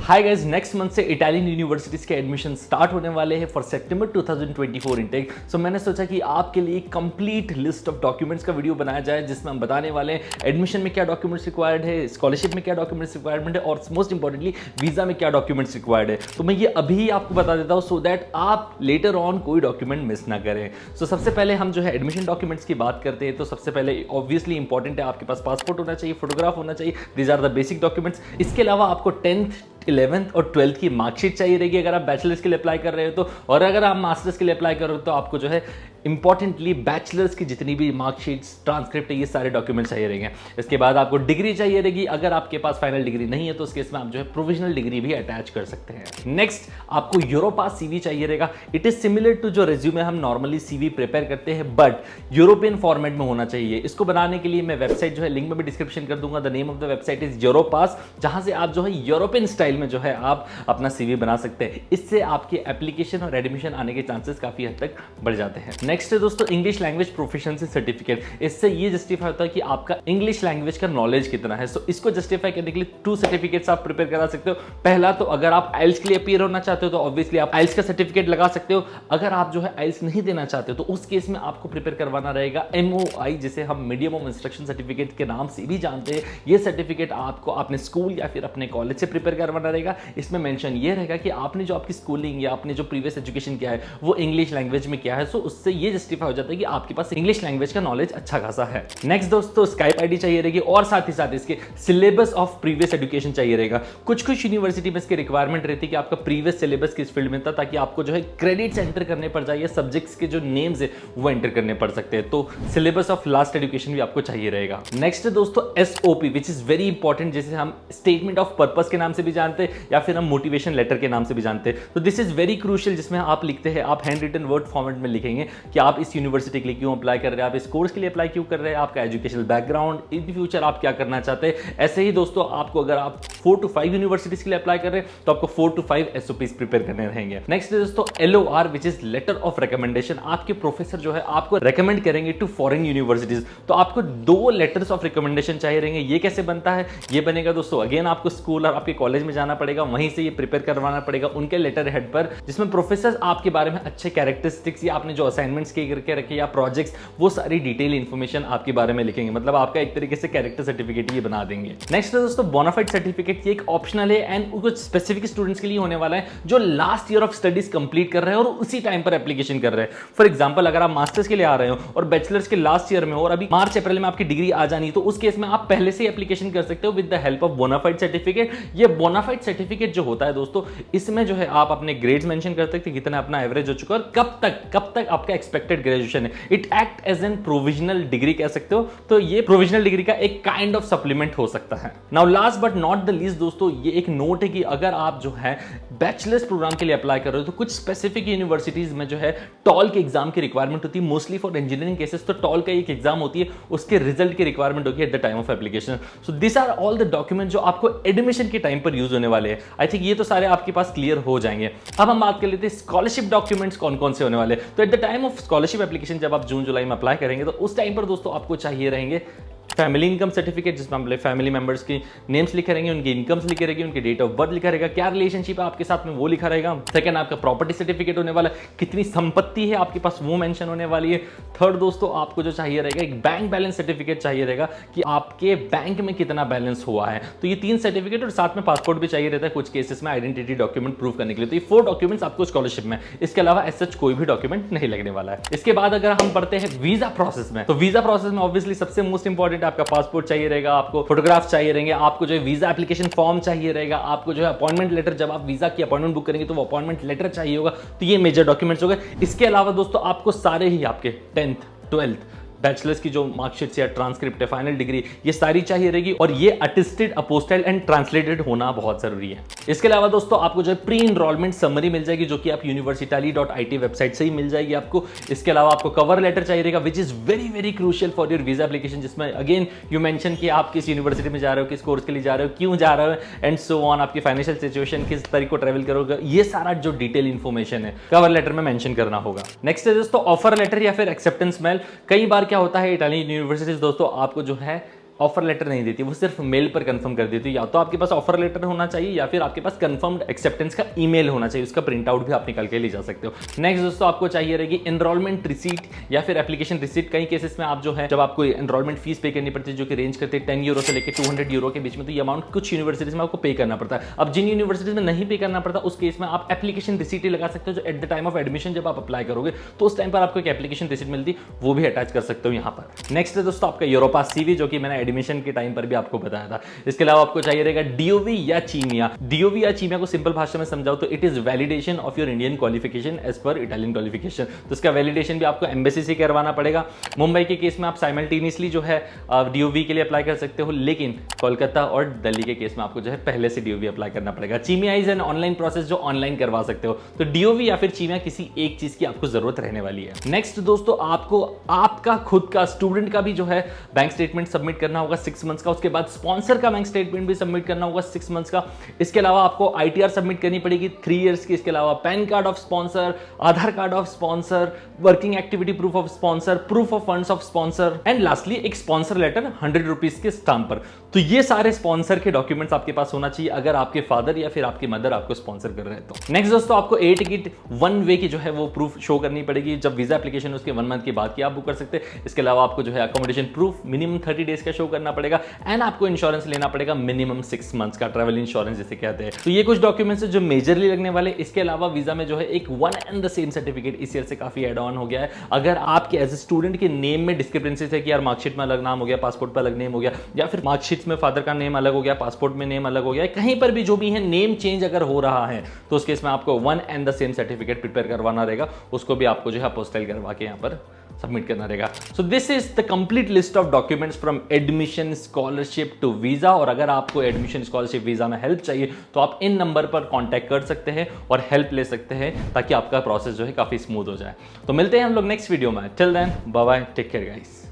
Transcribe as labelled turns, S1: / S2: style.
S1: Hi guys, next month से Italian universities के admission start होने वाले हैं फॉर सितंबर 2024 इनटेक। सो मैंने सोचा कि आपके लिए कंप्लीट लिस्ट ऑफ डॉक्यूमेंट्स का वीडियो बनाया जाए जिसमें हम बताने वाले हैं एडमिशन में क्या डॉक्यूमेंट्स रिक्वायर्ड है, स्कॉलरशिप में क्या डॉक्यूमेंट्स रिक्वायरमेंट है और मोस्ट इंपॉर्टेंटली वीजा में क्या डॉक्यूमेंट्स रिक्वायर्ड है। तो मैं ये अभी आपको बता देता हूँ सो दैट आप लेटर ऑन कोई डॉक्यूमेंट मिस ना करें। सो सबसे पहले हम जो है एडमिशन डॉक्यूमेंट्स की बात करते हैं तो सबसे पहले ऑब्वियसली इंपॉर्टेंट है आपके पास पासपोर्ट होना चाहिए, फोटोग्राफ होना चाहिए। These are the basic documents. इसके अलावा आपको 10th 11th और 12th की मार्कशीट चाहिए रहेगी अगर आप बैचलर्स के लिए अप्लाई कर रहे हो तो, और अगर आप मास्टर्स के लिए अप्लाई कर रहे हो तो आपको जो है इंपॉर्टेंटली बैचलर्स की जितनी भी मार्कशीट्स, ट्रांसक्रिप्ट है, ये सारे डॉक्यूमेंट चाहिए रहेंगे। इसके बाद आपको डिग्री चाहिए रहेगी। अगर आपके पास फाइनल डिग्री नहीं है तो उस केस में आप जो है प्रोविजनल डिग्री भी अटैच कर सकते हैं। नेक्स्ट, आपको यूरोपास सीवी चाहिए रहेगा। इट इज सिमिलर टू जो रेज्यूमे हम नॉर्मली सीवी प्रिपेयर करते हैं बट यूरोपियन फॉर्मेट में होना चाहिए। इसको बनाने के लिए मैं वेबसाइट जो है लिंक में भी डिस्क्रिप्शन कर दूंगा। The name of the website is Europass, जहां से आप जो है यूरोपियन स्टाइल में जो है आप अपना सीवी बना सकते हैं। इससे आपके एप्लीकेशन और एडमिशन आने के चांसेस काफी हद तक बढ़ जाते हैं। नेक्स्ट है दोस्तों इंग्लिश लैंग्वेज प्रोफिशिएंसी सर्टिफिकेट। इससे ये जस्टिफाई होता है कि आपका इंग्लिश लैंग्वेज का नॉलेज कितना है। सो इसको जस्टिफाई करने के लिए 2 सर्टिफिकेट्स आप प्रिपेयर करा सकते हो। पहला तो अगर आप आइल्स के लिए अपीयर होना चाहते हो तो ऑब्वियसली आप आइल्स का सर्टिफिकेट लगा सकते हो। अगर आप जो है आइल्स नहीं देना चाहते हो तो उस केस में आपको प्रिपेयर करवाना रहेगा MOI, जिसे हम मीडियम ऑफ इंस्ट्रक्शन सर्टिफिकेट के नाम से भी जानते हैं। ये सर्टिफिकेट आपको अपने स्कूल या फिर अपने कॉलेज से प्रिपेयर करवाना रहेगा। इसमें मेंशन ये रहेगा कि आपने जो आपकी स्कूलिंग या आपने जो प्रीवियस एजुकेशन किया है वो इंग्लिश लैंग्वेज में किया है। सो उससे ये जस्टिफाई हो जाता है कि आपके पास इंग्लिश लैंग्वेज का नॉलेज अच्छा खासा है। नेक्स्ट दोस्तों स्काइप आईडी चाहिए रहेगी और साथ ही साथ इसके सिलेबस ऑफ प्रीवियस एजुकेशन चाहिए रहेगा। कुछ यूनिवर्सिटी में इसकी रिक्वायरमेंट रहती है कि आपका प्रीवियस सिलेबस किस फील्ड में था, ताकि आपको जो है क्रेडिट्स एंटर करने पड़ जाए, सब्जेक्ट्स के जो नेम्स है वो एंटर करने पड़ सकते हैं। तो सिलेबस ऑफ लास्ट एजुकेशन भी आपको चाहिए रहेगा। नेक्स्ट है दोस्तों SOP, which is very important, जिसे हम स्टेटमेंट ऑफ पर्पस के नाम से भी जानते हैं या फिर हम मोटिवेशन लेटर के नाम से भी जानते हैं। तो दिस इज वेरी क्रूशियल, जिसमें आप लिखते हैं, आप हैंड रिटन वर्ड फॉर्मेट में लिखेंगे कि आप इस यूनिवर्सिटी के लिए क्यों अप्लाई कर रहे हैं, आप इस कोर्स के लिए अप्लाई क्यों कर रहे हैं, आपका एजुकेशनल बैकग्राउंड, इन फ्यूचर आप क्या करना चाहते हैं। ऐसे ही दोस्तों आपको अगर आप 4 to 5 यूनिवर्सिटीज के लिए अप्लाई कर रहे हैं तो आपको 4 to 5 SOPs प्रिपेयर करने रहेंगे। नेक्स्ट है दोस्तों LOR, which is letter of recommendation. आपके प्रोफेसर जो है आपको रेकमेंड करेंगे टू फॉरेन यूनिवर्सिटीज, तो आपको 2 लेटर्स ऑफ रिकमेंडेशन चाहिए रहेंगे। ये कैसे बनता है? ये बनेगा दोस्तों अगेन आपको स्कूल और आपके कॉलेज में जाना पड़ेगा, वहीं से ये प्रिपेयर करवाना पड़ेगा उनके लेटर हेड पर, जिसमें प्रोफेसर आपके बारे में अच्छे कैरेक्टरिस्टिक्स या आपने जो असाइनमेंट्स किए करके रखे या प्रोजेक्ट्स, वो सारी डिटेल इंफॉर्मेशन आपके बारे में लिखेंगे। मतलब आपका एक तरीके से कैरेक्टर सर्टिफिकेट ये बना देंगे। नेक्स्ट है दोस्तों बोनाफाइड सर्टिफिकेट। ये एक ऑप्शनल है एंड कुछ स्पेसिफिक स्टूडेंट्स के लिए होने वाला है जो last year of studies complete कर रहे हैं और उसी टाइम पर एप्लीकेशन कर रहे हैं। फॉर एग्जांपल अगर आप मास्टर्स के लिए आ रहे हो और बैचलर्स के लास्ट ईयर में हो और अभी मार्च अप्रैल में आपकी डिग्री आ जानी, तो उस केस में आप पहले से एप्लीकेशन कर सकते हो with the help of bonafide certificate. ये बोनाफाइड सर्टिफिकेट जो होता है दोस्तों, इसमें जो है आप अपने ग्रेड्स मेंशन कर सकते हैं, कितना अपना एवरेज हो चुका है और कब तक आपका एक्सपेक्टेड ग्रेजुएशन है। It act as an provisional degree कह सकते हो। तो ये प्रोविजनल डिग्री का एक काइंड ऑफ सप्लीमेंट हो सकता है। Now last but not the least दोस्तों, ये एक नोट है कि अगर आप जो है बैचलर्स प्रोग्राम के लिए अप्लाई कर रहे हो तो कुछ स्पेसिफिक यूनिवर्सिटीज में जो है टॉल के एग्जाम की रिक्वायरमेंट होती है। मोस्टली फॉर इंजीनियरिंग केसेस तो टॉल का एक एग्जाम होती है, उसके रिजल्ट की रिक्वायरमेंट होगी at the time of application. So this are all the document जो आपको एडमिशन के टाइम पर यूज होने वाले हैं। आई थिंक ये तो सारे आपके पास क्लियर हो जाएंगे। अब हम बात कर लेते हैं स्कॉलरशिप डॉक्यूमेंट्स कौन कौन से होने वाले। तो eight the time of scholarship application जब आप जून जुलाई में अप्लाई करेंगे तो उस टाइम पर दोस्तों आपको चाहिए रहेंगे फैमिली इनकम सर्टिफिकेट, जिसमें हम फैमिली मेंबर्स की नेम्स लिखे रहेंगे, उनकी इनकम्स लिखे रहेगी, उनकी डेट ऑफ बर्थ लिखा रहेगा, क्या रिलेशनशिप है आपके साथ में वो लिखा रहेगा। सेकंड आपका प्रॉपर्टी सर्टिफिकेट होने वाला है, कितनी संपत्ति है आपके पास वो मेंशन होने वाली है। थर्ड दोस्तों आपको जो चाहिए रहेगा एक बैंक बैलेंस सर्टिफिकेट चाहिए रहेगा कि आपके बैंक में कितना बैलेंस हुआ है। तो ये 3 सर्टिफिकेट और साथ में पासपोर्ट भी चाहिए रहता है कुछ केसेस में आइडेंटिटी डॉक्यूमेंट प्रूव करने के लिए। तो ये 4 डॉक्यूमेंट्स आपको स्कॉलरशिप में, इसके अलावा एज सच कोई भी डॉक्यूमेंट नहीं लगने वाला है। इसके बाद अगर हम पढ़ते हैं वीजा प्रोसेस में, तो वीजा प्रोसेस में ऑब्वियसली सबसे मोस्ट इंपॉर्टेंट आपका पासपोर्ट चाहिए रहेगा, आपको फोटोग्राफ चाहिए रहेंगे, आपको जो है वीजा एप्लीकेशन फॉर्म चाहिए रहेगा, आपको जो है अपॉइंटमेंट लेटर, जब आप वीजा की अपॉइंटमेंट बुक करेंगे तो वो अपॉइंटमेंट लेटर चाहिए होगा। तो ये मेजर डॉक्यूमेंट्स हो गए। इसके अलावा दोस्तों आपको सारे ही आपके 10th 12th बैचलर्स की जो मार्कशीट्स या ट्रांसक्रिप्ट है, फाइनल डिग्री, ये सारी चाहिए रहेगी और ये अटेस्टेड, अपोस्टाइल एंड ट्रांसलेटेड होना बहुत जरूरी है। इसके अलावा दोस्तों आपको जो है प्री इनरोलमेंट समरी मिल जाएगी जो कि आप universitali.it वेबसाइट से ही मिल जाएगी आपको। इसके अलावा आपको कवर लेटर चाहिए रहेगा which is very very crucial for your visa application, जिसमें अगेन यू मेंशन कि आप किस यूनिवर्सिटी में जा रहे हो, किस कोर्स के लिए जा रहे हो, क्यों जा रहे हो एंड सो ऑन, आपकी फाइनेंशियल सिचुएशन, किस तरीके को ट्रेवल करोगे, ये सारा जो डिटेल इन्फॉर्मेशन है कवर लेटर में मेंशन करना होगा। नेक्स्ट है दोस्तों ऑफर लेटर या फिर एक्सेप्टेंस मेल। कई बार क्या होता है इटालियन यूनिवर्सिटीज दोस्तों आपको जो है ऑफर लेटर नहीं देती, वो सिर्फ मेल पर कंफर्म कर देती है। या तो आपके पास ऑफर लेटर होना चाहिए या फिर आपके पास कंफर्म्ड एक्सेप्टेंस का ईमेल होना चाहिए, उसका प्रिंट आउट भी आप निकाल के ले जा सकते हो। नेक्स्ट दोस्तों आपको चाहिए रहेगी एनरोलमेंट रिसीट या फिर एप्लीकेशन रिसीट। कई केसेस में आप जो है जब आपको एनरोलमेंट फीस पे करनी पड़ती है जो कि रेंज करते हैं 10 यूरो से लेकर 200 यूरो के बीच में, तो ये अमाउंट कुछ यूनिवर्सिटीज में आपको पे करना पड़ता है। अब जिन यूनिवर्सिटीज में नहीं पे करना पड़ता उस केस में आप एप्लीकेशन रिसीट ही लगा सकते हो, जो eight the time of admission जब आप अप्लाई करोगे तो उस टाइम पर आपको एक एप्लीकेशन रिसीट मिलती, वो भी अटैच कर सकते हो यहाँ पर। नेक्स्ट है दोस्तों आपका यूरोपास सीवी, जो कि मैंने एडमिशन के टाइम पर भी आपको बताया था। इसके अलावा आपको चाहिए रहेगा डीओवी या चीमिया। डीओवी या चीमिया को सिंपल भाषा में समझाओ तो it is validation of your Indian qualification as per Italian qualification. तो इसका वैलिडेशन भी आपको एम्बेसी से करवाना पड़ेगा। मुंबई के केस में आप साइमल्टेनियसली जो है डीओवी के लिए अप्लाई कर सकते हो, लेकिन कोलकाता और दिल्ली के केस में आपको जो है पहले से डीओवी अप्लाई करना पड़ेगा। चीमिया इज एन ऑनलाइन प्रोसेस जो ऑनलाइन करवा सकते हो। तो डीओवी या फिर चीमिया किसी एक चीज की आपको जरूरत रहने वाली है। नेक्स्ट दोस्तों आपको आपका खुद का स्टूडेंट का भी जो है बैंक स्टेटमेंट सबमिट करना होगा 6 मंथ्स का। उसके बाद स्पॉन्सर का बैंक स्टेटमेंट भी सबमिट करना होगा 6 मंथ्स का। इसके अलावा आपको आईटीआर सबमिट करनी पड़ेगी 3 इयर्स की। इसके अलावा pan card of sponsor, Aadhaar card of sponsor, working activity proof of sponsor, proof of funds of sponsor and lastly एक स्पॉन्सर लेटर 100 रुपीज के स्टाम्प पर। तो ये सारे स्पॉन्सर के डॉक्यूमेंट्स आपके पास होना चाहिए अगर आपके फादर या फिर आपकी मदर आपको स्पॉन्सर कर रहे हैं तो। नेक्स्ट दोस्तों आपको एयर टिकट 1 वे की जो है वो प्रूफ शो करनी पड़ेगी। जब वीजा एप्लीकेशन उसके 1 मंथ के बाद की आप बुक कर सकते हैं। इसके अलावा आपको जो है अकोमोडेशन प्रूफ मिनिमम 30 डेज का शो करना पड़ेगा एंड आपको इंश्योरेंस लेना पड़ेगा मिनिमम 6 मंथ्स का, ट्रैवल इंश्योरेंस जिसे कहते हैं। तो ये कुछ डॉक्यूमेंट्स है जो मेजरली लगने वाले। इसके अलावा वीजा में जो है एक 1 एंड द सेम सर्टिफिकेट इस ईयर से काफी एड ऑन हो गया है। अगर आपके एज ए स्टूडेंट के नेम में डिस्क्रिपेंसीज है कि यार मार्कशीट में अलग नाम हो गया, पासपोर्ट पर अलग नेम हो गया, या फिर मार्कशीट में फादर का नेम अलग हो गया, पासपोर्ट में नेम अलग हो गया, कहीं पर भी जो भी है नेम चेंज अगर हो रहा है तो उस केस में आपको 1 and the same certificate prepare करवाना रहेगा। उसको भी आपको जो है अपोस्टाइल करवा के यहाँ पर सबमिट करना रहेगा। So this is the complete list of documents from admission, scholarship to visa. और अगर आपको एडमिशन, स्कॉलरशिप, वीजा में हेल्प चाहिए तो आप इन नंबर पर कांटेक्ट कर सकते हैं और हेल्प ले सकते हैं ताकि आपका प्रोसेस जो है काफी स्मूथ हो जाए। तो मिलते हैं हम लोग नेक्स्ट वीडियो में। Till then bye bye, take care guys.